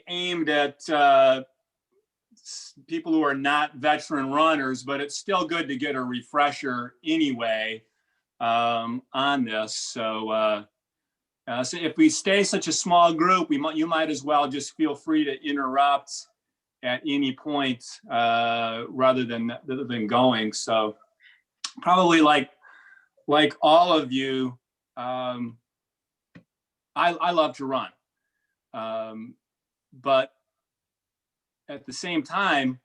aimed at people who are not veteran runners, but it's still good to get a refresher anyway on this. So if we stay such a small group, you might as well just feel free to interrupt at any point rather than going. So probably like all of you, I love to run, but at the same time,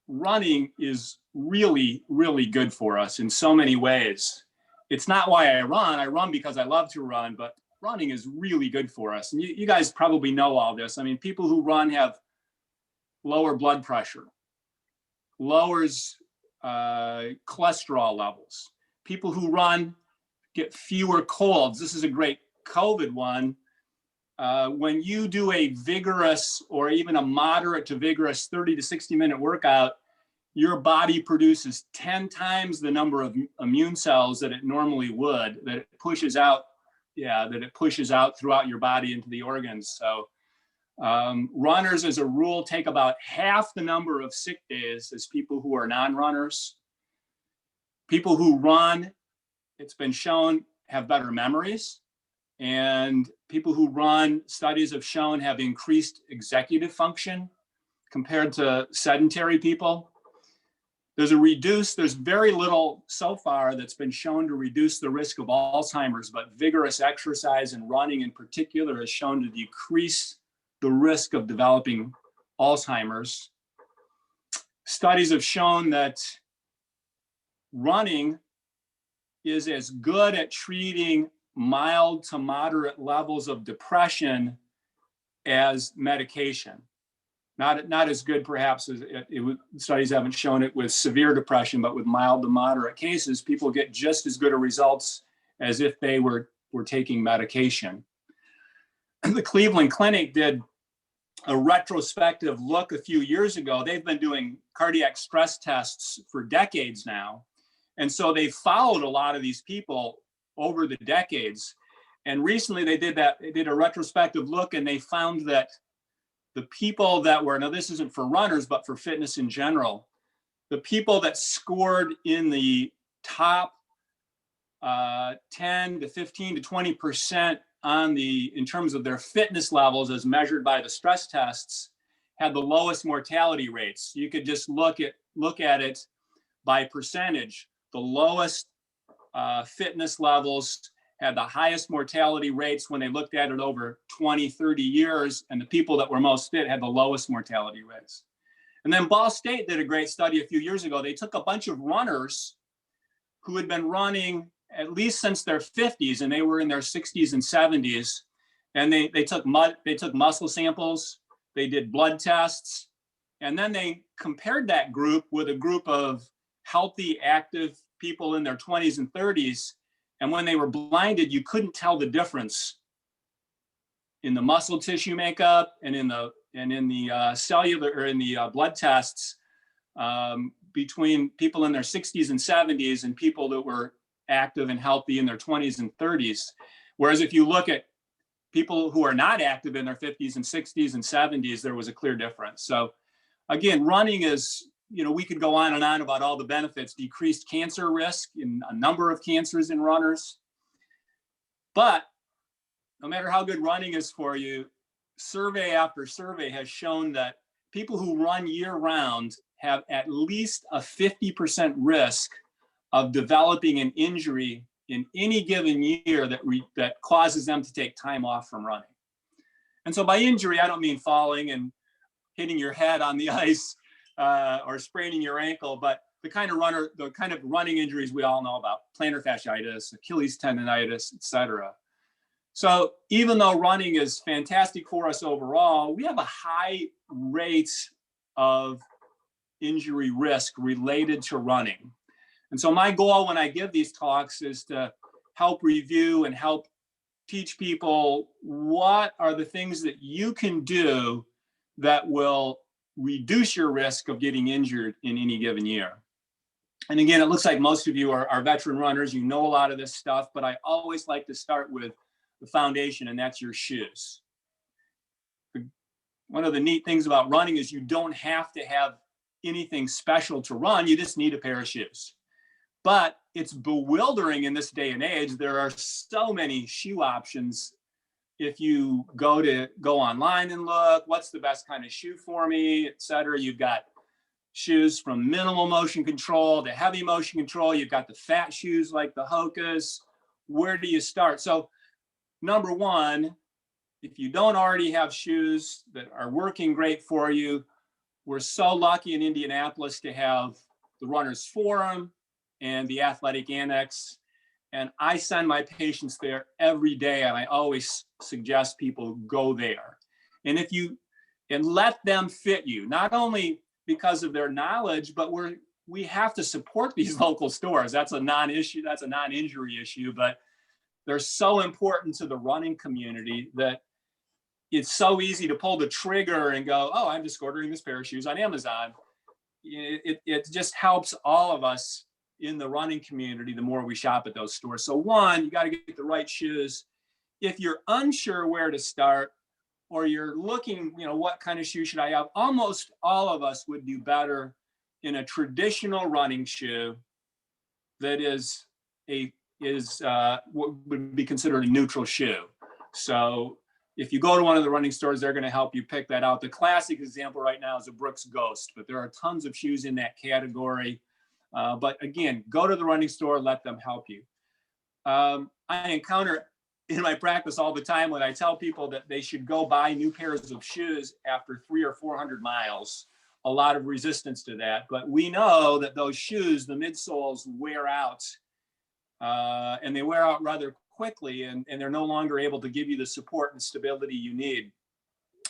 running is really, really good for us in so many ways. It's not why I run. I run because I love to run, but running is really good for us. And you guys probably know all this. I mean, people who run have lower blood pressure, lowers cholesterol levels. People who run get fewer colds. This is a great COVID one. When you do a vigorous or even a moderate to vigorous 30 to 60 minute workout, your body produces 10 times the number of immune cells that it normally would, that it pushes out throughout your body into the organs. So runners, as a rule, take about half the number of sick days as people who are non-runners. People who run, it's been shown, have better memories. And people who run, studies have shown, have increased executive function compared to sedentary people. There's very little so far that's been shown to reduce the risk of Alzheimer's, but vigorous exercise and running in particular has shown to decrease the risk of developing Alzheimer's. Studies have shown that running is as good at treating mild to moderate levels of depression as medication. Not as good perhaps as studies haven't shown it with severe depression, but with mild to moderate cases, people get just as good a results as if they were taking medication. The Cleveland Clinic did a retrospective look a few years ago. They've been doing cardiac stress tests for decades now. And so they followed a lot of these people over the decades. And recently they did a retrospective look, and they found that the people that were, now this isn't for runners, but for fitness in general, the people that scored in the top 10 to 15 to 20% in terms of their fitness levels as measured by the stress tests had the lowest mortality rates. You could just look at it by percentage. The lowest fitness levels had the highest mortality rates when they looked at it over 20, 30 years, and the people that were most fit had the lowest mortality rates. And then Ball State did a great study a few years ago. They took a bunch of runners who had been running at least since their 50s, and they were in their 60s and 70s, and they took muscle samples, they did blood tests, and then they compared that group with a group of healthy, active people in their 20s and 30s. And when they were blinded, you couldn't tell the difference in the muscle tissue makeup and in the cellular or in the blood tests between people in their 60s and 70s and people that were active and healthy in their 20s and 30s. Whereas if you look at people who are not active in their 50s and 60s and 70s, there was a clear difference. So again, running is, we could go on and on about all the benefits, decreased cancer risk in a number of cancers in runners. But no matter how good running is for you, survey after survey has shown that people who run year round have at least a 50% risk of developing an injury in any given year that causes them to take time off from running. And so by injury, I don't mean falling and hitting your head on the ice or spraining your ankle, but the kind of running injuries we all know about: plantar fasciitis, Achilles tendinitis, etc. So even though running is fantastic for us overall, we have a high rate of injury risk related to running. And so my goal when I give these talks is to help review and help teach people what are the things that you can do that will reduce your risk of getting injured in any given year. And again, it looks like most of you are veteran runners. You know a lot of this stuff, but I always like to start with the foundation, and that's your shoes. one of the neat things about running is you don't have to have anything special to run. You just need a pair of shoes. But it's bewildering in this day and age. There are so many shoe options. If you go online and look, what's the best kind of shoe for me, et cetera. You've got shoes from minimal motion control to heavy motion control. You've got the fat shoes like the Hokas. Where do you start? So number one, if you don't already have shoes that are working great for you, we're so lucky in Indianapolis to have the Runners Forum and the Athletic Annex. And I send my patients there every day, and I always suggest people go there. And let them fit you, not only because of their knowledge, but we have to support these local stores. That's a non-issue, that's a non-injury issue, but they're so important to the running community that it's so easy to pull the trigger and go, oh, I'm just ordering this pair of shoes on Amazon. It just helps all of us in the running community the more we shop at those stores. So one, you got to get the right shoes. If you're unsure where to start, or you're looking, what kind of shoe should I have? Almost all of us would do better in a traditional running shoe that what would be considered a neutral shoe. So if you go to one of the running stores, they're going to help you pick that out. The classic example right now is a Brooks Ghost, but there are tons of shoes in that category. But again, go to the running store, let them help you. I encounter in my practice all the time when I tell people that they should go buy new pairs of shoes after 300 or 400 miles, a lot of resistance to that. But we know that those shoes, the midsoles, wear out, and they wear out rather quickly, and they're no longer able to give you the support and stability you need.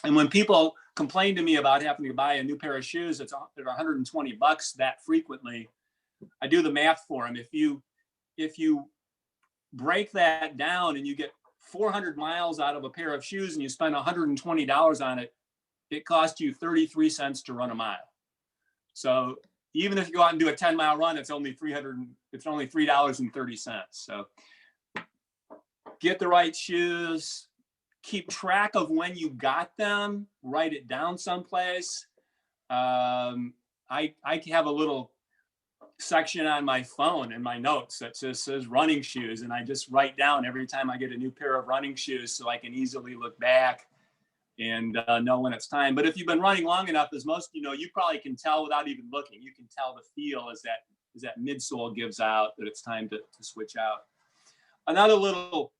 And when people complain to me about having to buy a new pair of shoes that's at $120 that frequently, I do the math for them. If you break that down and you get 400 miles out of a pair of shoes and you spend $120 on it, it costs you 33 cents to run a mile. So even if you go out and do a 10-mile run, it's only $3.30. So get the right shoes, keep track of when you got them, write it down someplace. I have a little section on my phone in my notes that just says running shoes, and I just write down every time I get a new pair of running shoes so I can easily look back and know when it's time. But if you've been running long enough, as most you probably can tell without even looking. You can tell the feel as that midsole gives out that it's time to switch out. Another little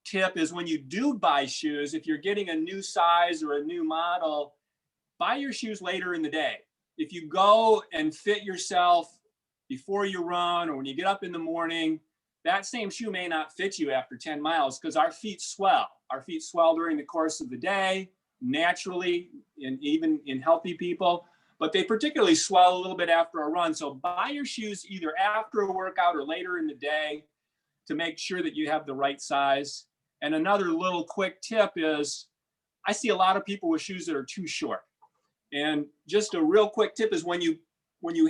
tip is when you do buy shoes, if you're getting a new size or a new model, buy your shoes later in the day. If you go and fit yourself before you run or when you get up in the morning, that same shoe may not fit you after 10 miles because our feet swell. Our feet swell during the course of the day, naturally, and even in healthy people, but they particularly swell a little bit after a run. So buy your shoes either after a workout or later in the day to make sure that you have the right size. And another little quick tip is I see a lot of people with shoes that are too short. And just a real quick tip is when you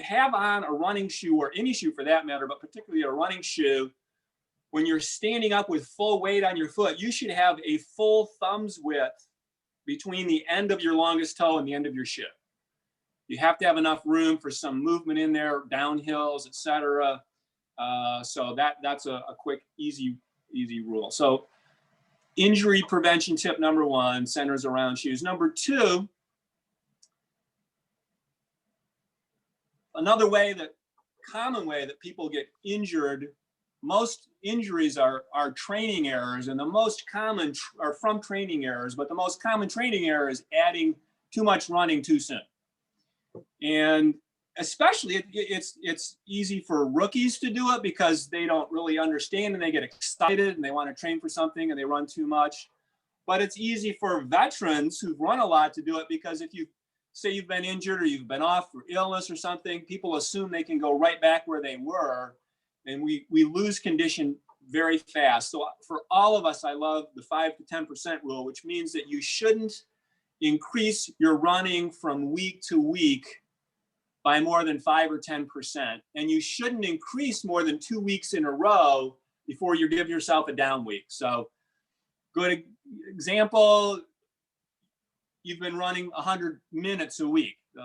have on a running shoe or any shoe for that matter, but particularly a running shoe, when you're standing up with full weight on your foot, you should have a full thumb's width between the end of your longest toe and the end of your shoe. You have to have enough room for some movement in there, downhills, etc. So that's a quick, easy rule. So injury prevention tip number one centers around shoes. Number two, another common way that people get injured, most injuries are training errors, and the most common are from training errors, but the most common training error is adding too much running too soon. And especially it's easy for rookies to do it because they don't really understand and they get excited and they want to train for something and they run too much. But it's easy for veterans who've run a lot to do it because if you say you've been injured or you've been off for illness or something, people assume they can go right back where they were, and we lose condition very fast. So for all of us, I love the 5 to 10% rule, which means that you shouldn't increase your running from week to week by more than 5 or 10. And you shouldn't increase more than 2 weeks in a row before you give yourself a down week. So good example, you've been running 100 minutes a week. So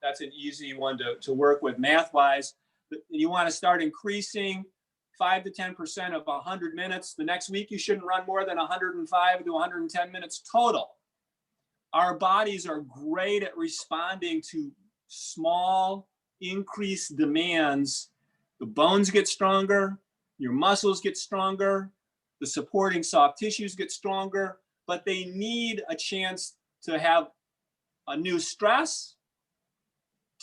that's an easy one to work with math-wise. You want to start increasing 5 to 10% of 100 minutes. The next week, you shouldn't run more than 105 to 110 minutes total. Our bodies are great at responding to small increased demands. The bones get stronger, your muscles get stronger, the supporting soft tissues get stronger, but they need a chance to have a new stress,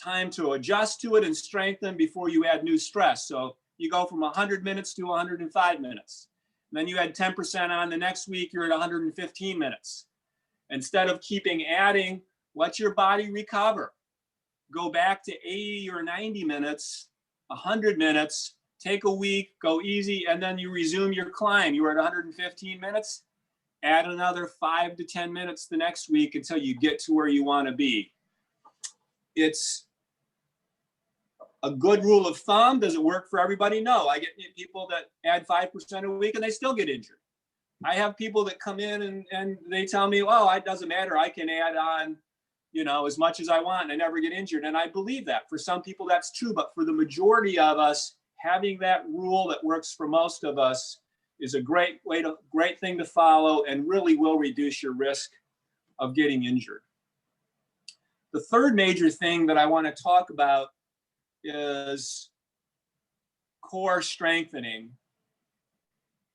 time to adjust to it and strengthen before you add new stress. So you go from 100 minutes to 105 minutes. And then you add 10% on the next week, you're at 115 minutes. Instead of keeping adding, let your body recover. Go back to 80 or 90 minutes, 100 minutes, take a week, go easy, and then you resume your climb. You were at 115 minutes, add another 5 to 10 minutes the next week until you get to where you want to be. It's a good rule of thumb. Does it work for everybody? No. I get people that add 5% a week and they still get injured. I have people that come in and they tell me, oh, it doesn't matter. I can add on, as much as I want and I never get injured. And I believe that. For some people, that's true. But for the majority of us, having that rule that works for most of us is a great thing to follow and really will reduce your risk of getting injured. The third major thing that I want to talk about is core strengthening.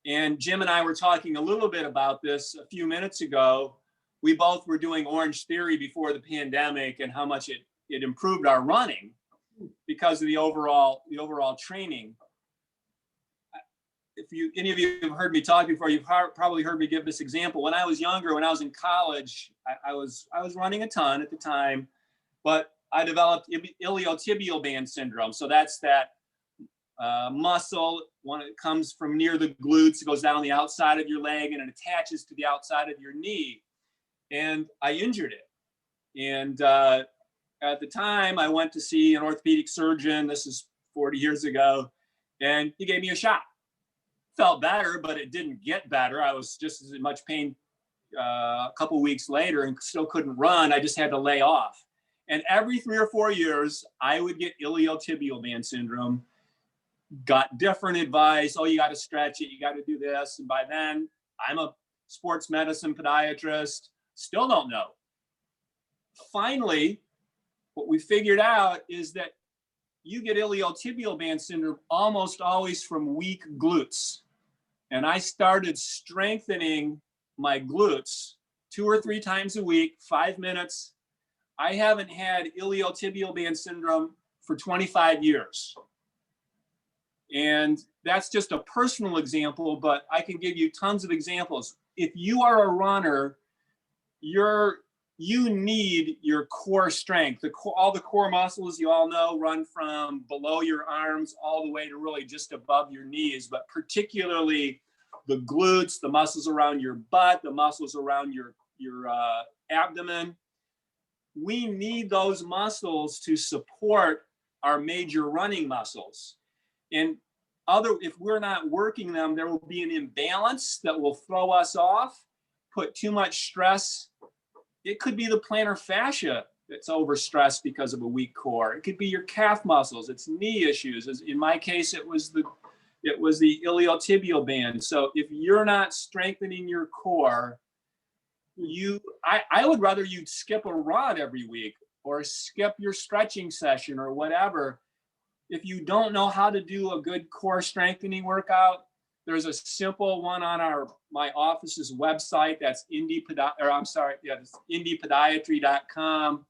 And Jim and I were talking a little bit about this a few minutes ago. We both were doing Orange Theory before the pandemic and how much it improved our running because of the overall training. If any of you have heard me talk before, you've probably heard me give this example. When I was younger, when I was in college, I was running a ton at the time, but I developed iliotibial band syndrome. So that's that muscle, when it comes from near the glutes, it goes down the outside of your leg and it attaches to the outside of your knee. And I injured it. And at the time, I went to see an orthopedic surgeon. This is 40 years ago. And he gave me a shot. Felt better, but it didn't get better. I was just as much pain a couple weeks later and still couldn't run. I just had to lay off. And every 3 or 4 years, I would get iliotibial band syndrome. Got different advice. Oh, you got to stretch it. You got to do this. And by then, I'm a sports medicine podiatrist. Still don't know. Finally, what we figured out is that you get iliotibial band syndrome almost always from weak glutes. And I started strengthening my glutes 2 or 3 times a week, 5 minutes. I haven't had iliotibial band syndrome for 25 years. And that's just a personal example, but I can give you tons of examples. If you are a runner, you need your core strength. All the core muscles you all know run from below your arms all the way to really just above your knees, but particularly the glutes, the muscles around your butt, the muscles around your abdomen. We need those muscles to support our major running muscles. And if we're not working them, there will be an imbalance that will throw us off, put too much stress. It could be the plantar fascia that's overstressed because of a weak core. It could be your calf muscles. It's knee issues. In my case, it was the iliotibial band. So if you're not strengthening your core, I would rather you'd skip a run every week or skip your stretching session or whatever. If you don't know how to do a good core strengthening workout, there's a simple one on my office's website. That's indypodiatry.com.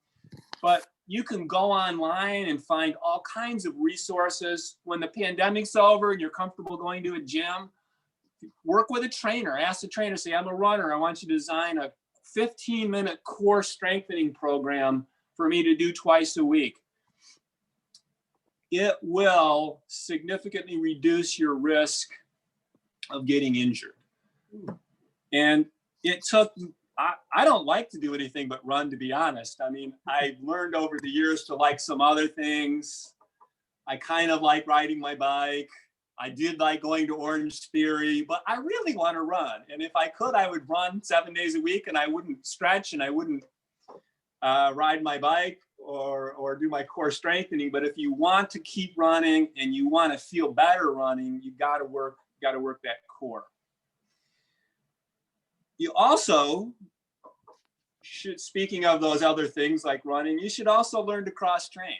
But you can go online and find all kinds of resources. When the pandemic's over and you're comfortable going to a gym, work with a trainer. Ask the trainer, say, I'm a runner. I want you to design a 15-minute core strengthening program for me to do twice a week. It will significantly reduce your risk of getting injured. And it took, I don't like to do anything but run, to be honest. I mean, I've learned over the years to like some other things. I kind of like riding my bike. I did like going to Orange Theory, but I really want to run. And if I could, I would run 7 days a week and I wouldn't stretch and I wouldn't ride my bike or do my core strengthening. But if you want to keep running and you want to feel better running, you got to work that core. You also should, speaking of those other things like running, you should also learn to cross train.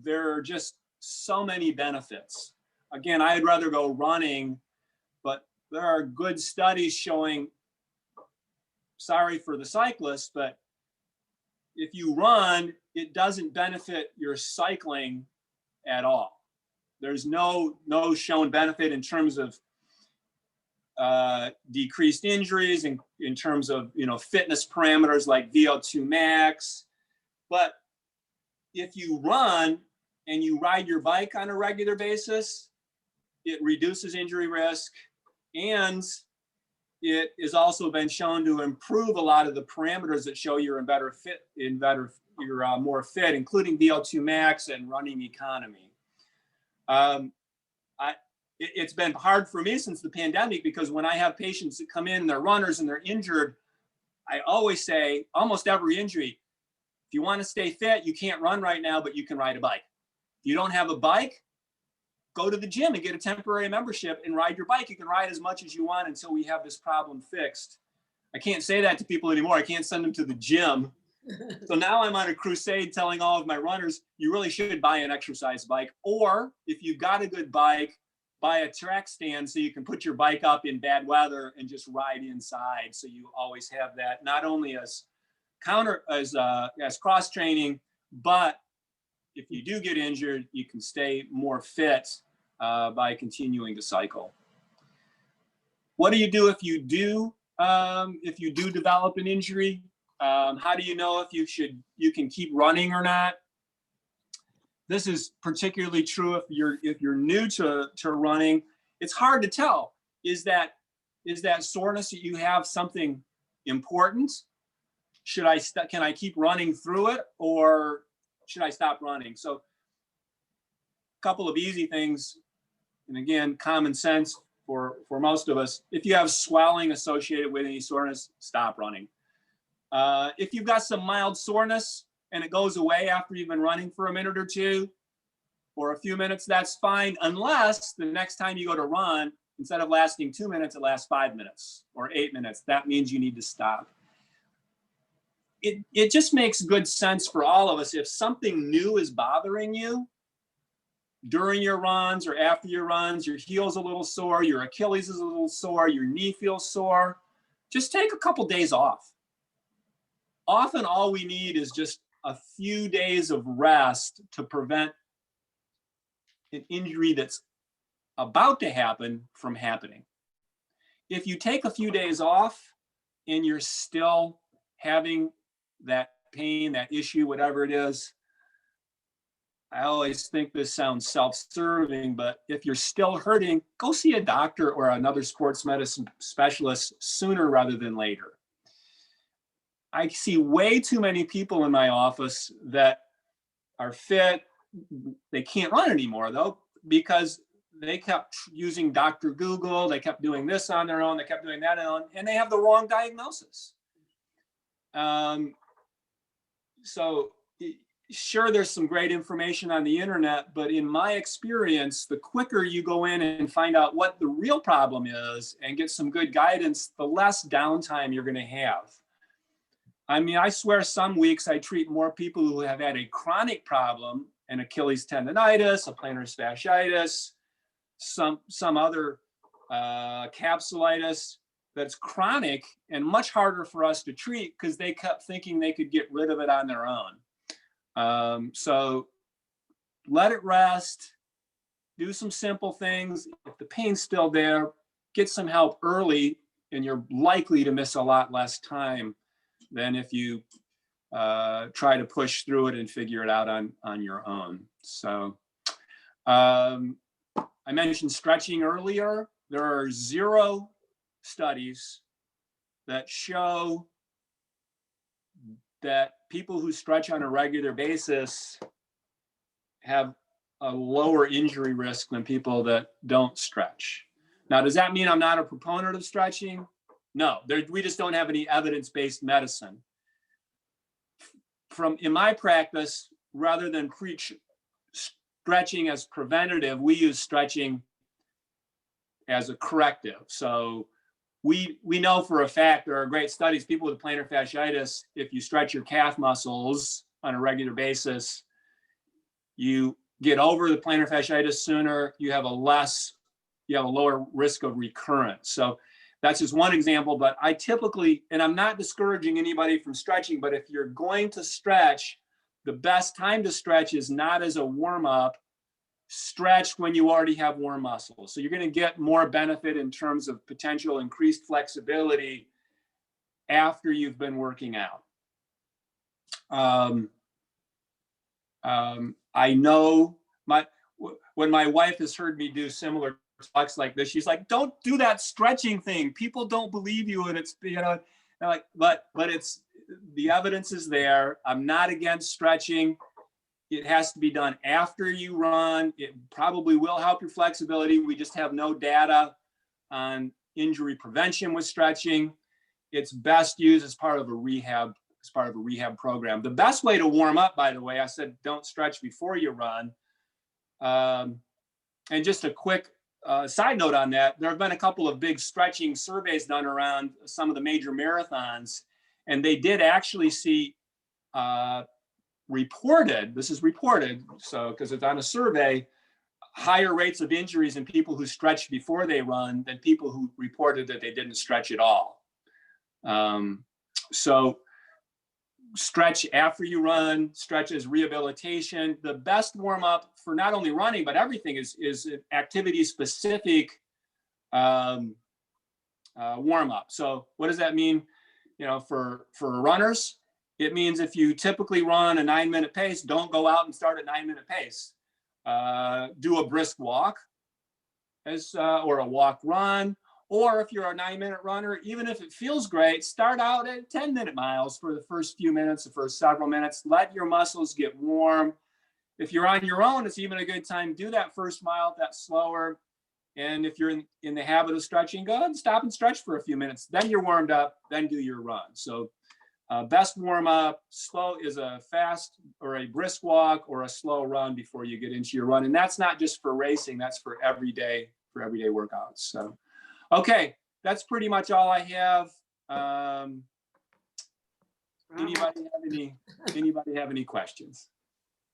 There are just so many benefits. Again, I'd rather go running, but there are good studies showing, sorry for the cyclists, but if you run, it doesn't benefit your cycling at all. There's no shown benefit in terms of decreased injuries, in terms of, you know, fitness parameters like VO2 max. But if you run and you ride your bike on a regular basis, it reduces injury risk, and it has also been shown to improve a lot of the parameters that show you're you're more fit, including VO2 max and running economy. It's been hard for me since the pandemic, because when I have patients that come in, they're runners and they're injured, I always say, almost every injury, if you want to stay fit, you can't run right now, but you can ride a bike. If you don't have a bike, go to the gym and get a temporary membership and ride your bike. You can ride as much as you want until we have this problem fixed. I can't say that to people anymore. I can't send them to the gym. So now I'm on a crusade telling all of my runners, you really should buy an exercise bike. Or if you've got a good bike, buy a track stand so you can put your bike up in bad weather and just ride inside. So you always have that, not only as cross training, but if you do get injured, you can stay more fit by continuing to cycle. What do you do if you do develop an injury? How do you know if you can keep running or not? This is particularly true if you're new to running. It's hard to tell. Is that soreness that you have something important? Can I keep running through it, or should I stop running? So a couple of easy things, and again, common sense for most of us. If you have swelling associated with any soreness, stop running. If you've got some mild soreness and it goes away after you've been running for a minute or two or a few minutes, that's fine, unless the next time you go to run, instead of lasting 2 minutes, it lasts 5 minutes or 8 minutes. That means you need to stop. It just makes good sense for all of us. If something new is bothering you during your runs or after your runs, your heel's a little sore, your Achilles is a little sore, your knee feels sore, just take a couple days off. Often all we need is just a few days of rest to prevent an injury that's about to happen from happening. If you take a few days off and you're still having that pain, that issue, whatever it is, I always think this sounds self-serving, but if you're still hurting, go see a doctor or another sports medicine specialist sooner rather than later. I see way too many people in my office that are fit. They can't run anymore, though, because they kept using Dr. Google. They kept doing this on their own. They kept doing that on, and they have the wrong diagnosis. So sure, there's some great information on the internet, but in my experience, the quicker you go in and find out what the real problem is and get some good guidance, the less downtime you're going to have. I mean, I swear some weeks I treat more people who have had a chronic problem, an Achilles tendinitis, a plantar fasciitis, some other capsulitis that's chronic and much harder for us to treat because they kept thinking they could get rid of it on their own. So let it rest, do some simple things. If the pain's still there, get some help early, and you're likely to miss a lot less time than if you try to push through it and figure it out on your own. So I mentioned stretching earlier. There are 0 studies that show that people who stretch on a regular basis have a lower injury risk than people that don't stretch. Now, does that mean I'm not a proponent of stretching? No, we just don't have any evidence-based medicine. In my practice, rather than preach stretching as preventative, we use stretching as a corrective. So we know for a fact, there are great studies, people with plantar fasciitis, if you stretch your calf muscles on a regular basis, you get over the plantar fasciitis sooner, you have a lower risk of recurrence. So that's just one example, but I typically, and I'm not discouraging anybody from stretching, but if you're going to stretch, the best time to stretch is not as a warm-up. Stretch when you already have warm muscles. So you're going to get more benefit in terms of potential increased flexibility after you've been working out. I know when my wife has heard me do similar talks like this, she's like, "Don't do that stretching thing. People don't believe you." And it's, like, but it's, the evidence is there. I'm not against stretching. It has to be done after you run. It probably will help your flexibility. We just have no data on injury prevention with stretching. It's best used as part of a rehab program. The best way to warm up, by the way, I said don't stretch before you run. And just a quick side note on that, there have been a couple of big stretching surveys done around some of the major marathons, and they did actually see this is reported, so because it's on a survey, higher rates of injuries in people who stretched before they run than people who reported that they didn't stretch at all. So stretch after you run, stretch as rehabilitation. The best warm up for not only running, but everything is activity specific warm up. So what does that mean? For runners, it means if you typically run a 9-minute pace, don't go out and start a 9-minute pace. Do a brisk walk or a walk run. Or if you're a 9-minute runner, even if it feels great, start out at 10-minute miles for the first few minutes, the first several minutes. Let your muscles get warm. If you're on your own, it's even a good time. Do that first mile, that's slower. And if you're in the habit of stretching, go ahead and stop and stretch for a few minutes. Then you're warmed up, then do your run. So best warm up, slow is a fast or a brisk walk or a slow run before you get into your run. And that's not just for racing, that's for everyday workouts. So, okay, that's pretty much all I have. Anybody have any questions?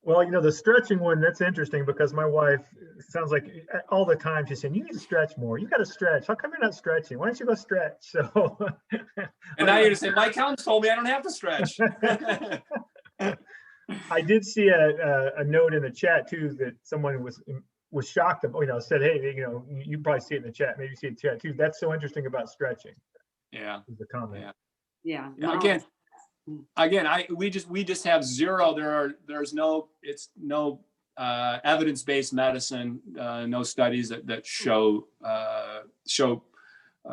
Well, the stretching one, that's interesting because my wife sounds like all the time she's saying, "You need to stretch more. You got to stretch. How come you're not stretching? Why don't you go stretch?" So, and now you're going to say, "Mike Helms told me I don't have to stretch." I did see a note in the chat too that someone was shocked about, said, "Hey, you probably see it in the chat. Maybe you see it in the chat too. That's so interesting about stretching." Yeah. Is the comment. Yeah. Again, we just have zero. There's no evidence-based medicine, no studies that show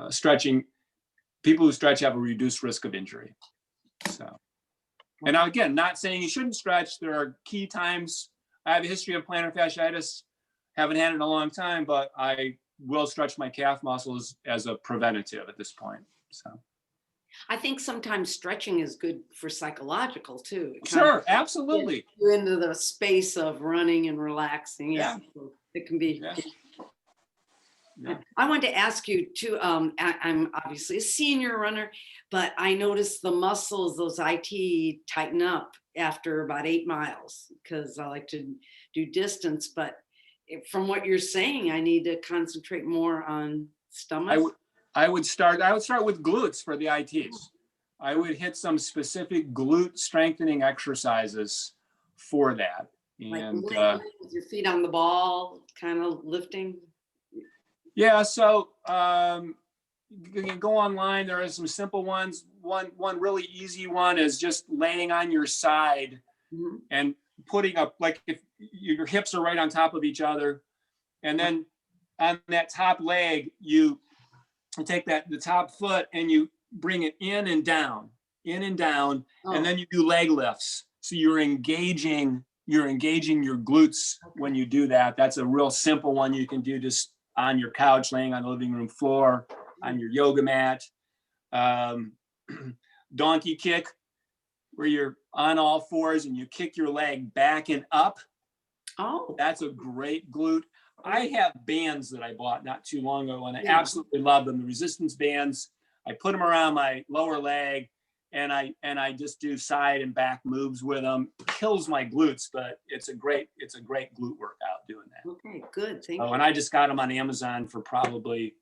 stretching. People who stretch have a reduced risk of injury. So, and now again, not saying you shouldn't stretch. There are key times. I have a history of plantar fasciitis. Haven't had it in a long time, but I will stretch my calf muscles as a preventative at this point. So. I think sometimes stretching is good for psychological too. Sure, absolutely. You into the space of running and relaxing. Yeah. So it can be. Yeah. Yeah. I wanted to ask you too, I'm obviously a senior runner, but I noticed the muscles, those IT tighten up after about 8 miles because I like to do distance. But from what you're saying, I need to concentrate more on stomach. I would start with glutes for the ITs. I would hit some specific glute strengthening exercises for that. And like with your feet on the ball, kind of lifting. Yeah, so you can go online. There are some simple ones. One really easy one is just laying on your side and putting up, like if your hips are right on top of each other, and then on that top leg, you take the top foot and you bring it in and down, and then you do leg lifts. So you're engaging your glutes when you do that. That's a real simple one you can do just on your couch, laying on the living room floor, on your yoga mat. donkey kick, where you're on all fours and you kick your leg back and up. Oh, That's a great glute. I have bands that I bought not too long ago, and I Yeah. absolutely love them. The resistance bands. I put them around my lower leg, and I just do side and back moves with them. Kills my glutes, but it's a great glute workout doing that. okay, good. Thank Oh, you. and I just got them on Amazon for probably,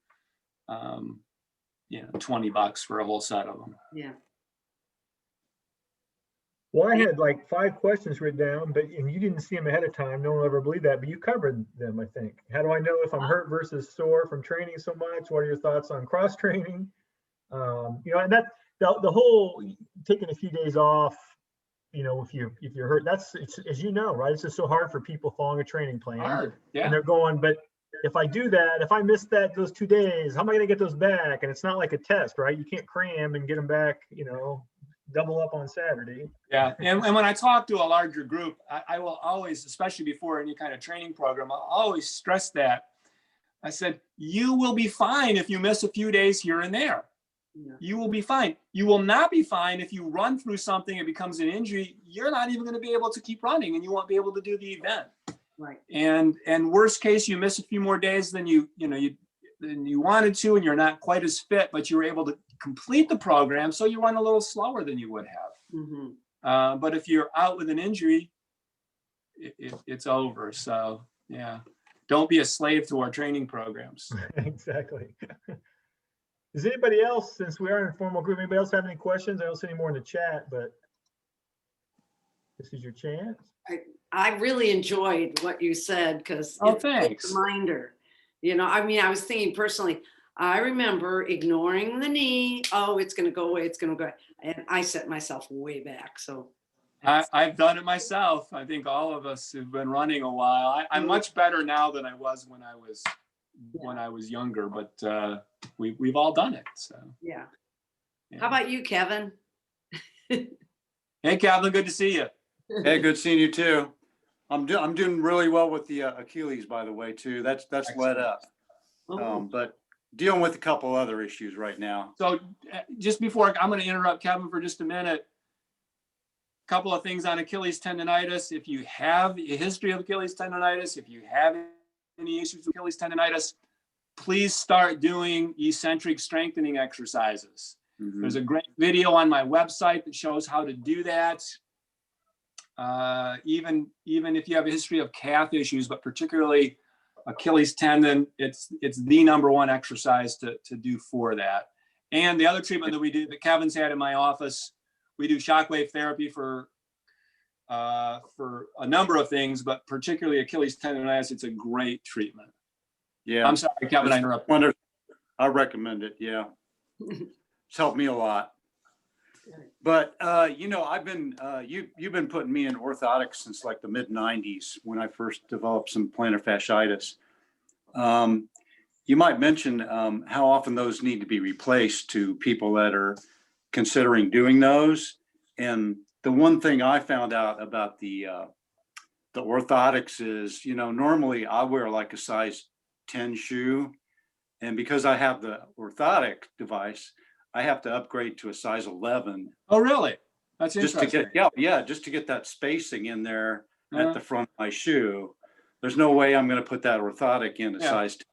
$20 for a whole set of them. Yeah. Well, I had like 5 questions written down, and you didn't see them ahead of time. No one will ever believe that, but you covered them, I think. How do I know if I'm hurt versus sore from training so much? What are your thoughts on cross training? And that the whole taking a few days off, if you're hurt, it's as you know, right? It's just so hard for people following a training plan. Hard, yeah. And they're going, but if I do that, if I miss those 2 days, how am I going to get those back? And it's not like a test, right? You can't cram and get them back, double up on Saturday. Yeah, and when I talk to a larger group, I will always, especially before any kind of training program, I'll always stress that. I said, you will be fine if you miss a few days here and there. Yeah. You will be fine. You will not be fine if you run through something and becomes an injury. You're not even going to be able to keep running, and you won't be able to do the event. Right. And worst case, you miss a few more days than you wanted to, and you're not quite as fit, but you were able to complete the program, so you run a little slower than you would have. Mm-hmm. But if you're out with an injury, it's over. So yeah, don't be a slave to our training programs. Exactly. Does anybody else, since we are an informal group, anybody else have any questions? I don't see any more in the chat, but this is your chance. I really enjoyed what you said because Oh, it's a thanks. good reminder. I was thinking personally, I remember ignoring the knee. Oh, it's going to go away. It's going to go away. And I set myself way back. So I've done it myself. I think all of us who've been running a while. I'm much better now than I was when I was younger, but we've all done it. So yeah. Yeah. How about you, Kevin? Hey, Kevin, good to see you. Hey, good seeing you too. I'm doing really well with the Achilles, by the way, too. That's let up, Oh, but dealing with a couple other issues right now. So just before, I'm going to interrupt Kevin for just a minute. Couple of things on Achilles tendinitis. If you have a history of Achilles tendinitis, if you have any issues with Achilles tendinitis, please start doing eccentric strengthening exercises. Mhm. There's a great video on my website that shows how to do that. Even if you have a history of calf issues, but particularly Achilles tendon, it's the number one exercise to do for that. And the other treatment that we do, that Kevin's had in my office, we do shockwave therapy for a number of things, but particularly Achilles tendonitis. It's a great treatment. Yeah, I'm sorry, Kevin, I interrupted. wonderful. I recommend it. Yeah, it's helped me a lot. But I've been you've been putting me in orthotics since like the mid '90s when I first developed some plantar fasciitis. You might mention how often those need to be replaced to people that are considering doing those. And the one thing I found out about the orthotics is, normally I wear like a size 10 shoe, and because I have the orthotic device, I have to upgrade to a size 11. Oh, really? That's just interesting. to get just to get that spacing in there at the front of my shoe. There's no way I'm going to put that orthotic in a size 10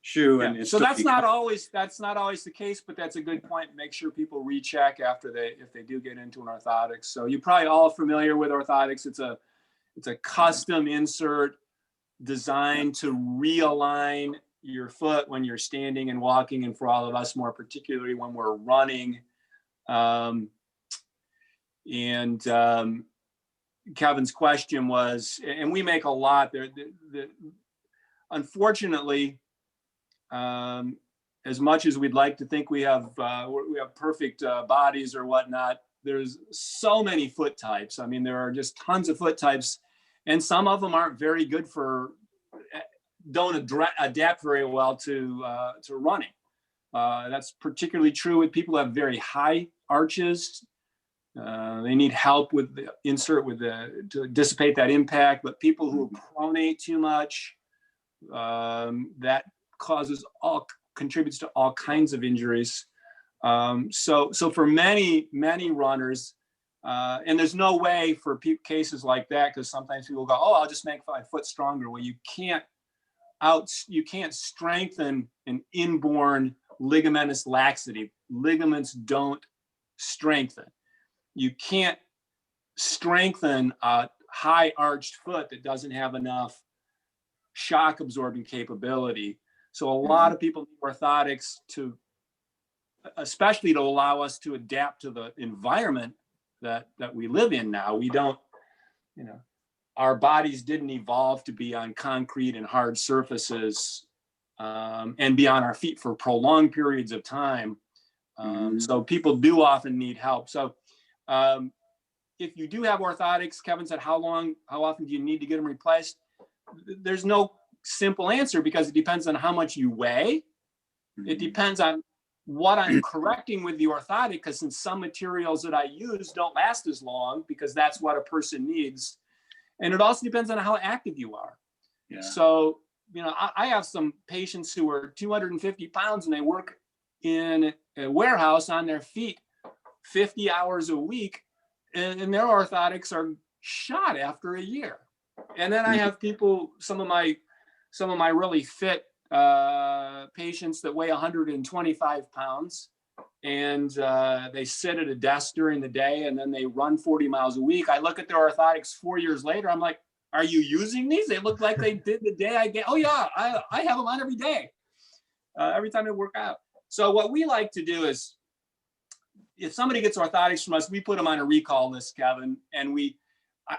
shoe. Yeah. And it's So that's not always the case, but that's a good point. Make sure people recheck if they do get into an orthotics. So you're probably all familiar with orthotics. It's a custom insert designed to realign your foot when you're standing and walking, and for all of us, more particularly when we're running. Kevin's question was, and we make a lot there. Unfortunately, as much as we'd like to think we have perfect bodies or whatnot, there's so many foot types. I mean, there are just tons of foot types, and some of them aren't very good don't adapt very well to running. That's particularly true with people who have very high arches. They need help with the insert to dissipate that impact. But people who pronate too much, that contributes to all kinds of injuries. So for many runners, and there's no way for cases like that, because sometimes people go, oh, I'll just make my foot stronger. Well, you can't strengthen an inborn ligamentous laxity. Ligaments don't strengthen. You can't strengthen a high arched foot that doesn't have enough shock absorbing capability. So a lot of people need orthotics to, especially to allow us to adapt to the environment that we live in now. We don't, our bodies didn't evolve to be on concrete and hard surfaces and be on our feet for prolonged periods of time. So people do often need help. So if you do have orthotics, Kevin said, how often do you need to get them replaced? There's no simple answer, because it depends on how much you weigh. It depends on what I'm correcting with the orthotic, because since some materials that I use don't last as long, because that's what a person needs. And it also depends on how active you are. Yeah. So, I have some patients who are 250 pounds and they work in a warehouse on their feet 50 hours a week, and their orthotics are shot after a year. And then I have people, some of my really fit patients that weigh 125 pounds, and they sit at a desk during the day and then they run 40 miles a week. I look at their orthotics 4 years later. I'm like, are you using these? They look like they did the day I get. Oh yeah, I have them on every day, every time I work out. So what we like to do is, if somebody gets orthotics from us, we put them on a recall list, Kevin, and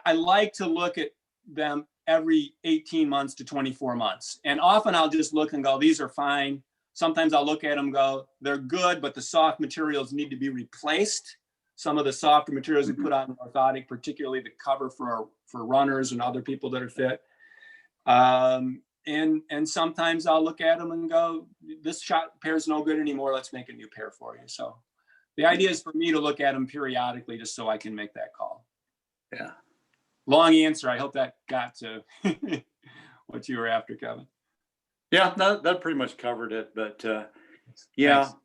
I like to look at them every 18 months to 24 months. And often I'll just look and go, these are fine. Sometimes I'll look at them and go, they're good, but the soft materials need to be replaced. Some of the softer materials we put on an orthotic, particularly the cover for runners and other people that are fit. And sometimes I'll look at them and go, this shot pair is no good anymore. Let's make a new pair for you. So the idea is for me to look at them periodically, just so I can make that call. Yeah. Long answer. I hope that got to what you were after, Kevin. Yeah, that pretty much covered it. But yeah. Thanks.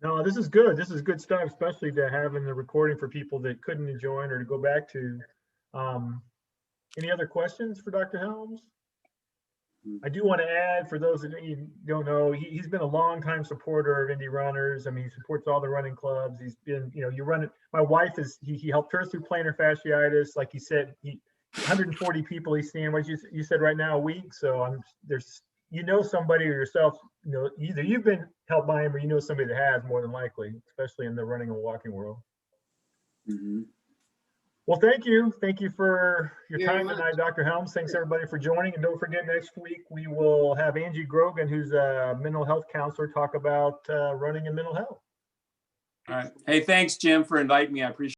No, this is good. This is good stuff, especially to have in the recording for people that couldn't join or to go back to. Any other questions for Dr. Helms? I do want to add, for those that you don't know, he's been a longtime supporter of Indy Runners. I mean, he supports all the running clubs. He's been, you run it. My wife he helped her through plantar fasciitis. Like he said, 140 people he's seeing, what you said right now, a week. So there's, somebody or yourself, either you've been helped by him or somebody that has, more than likely, especially in the running and walking world. Well, thank you. Thank you for your time tonight, Dr. Helms. Thanks everybody for joining. And don't forget, next week we will have Angie Grogan, who's a mental health counselor, talk about running and mental health. All right. Hey, thanks, Jim, for inviting me. I appreciate it.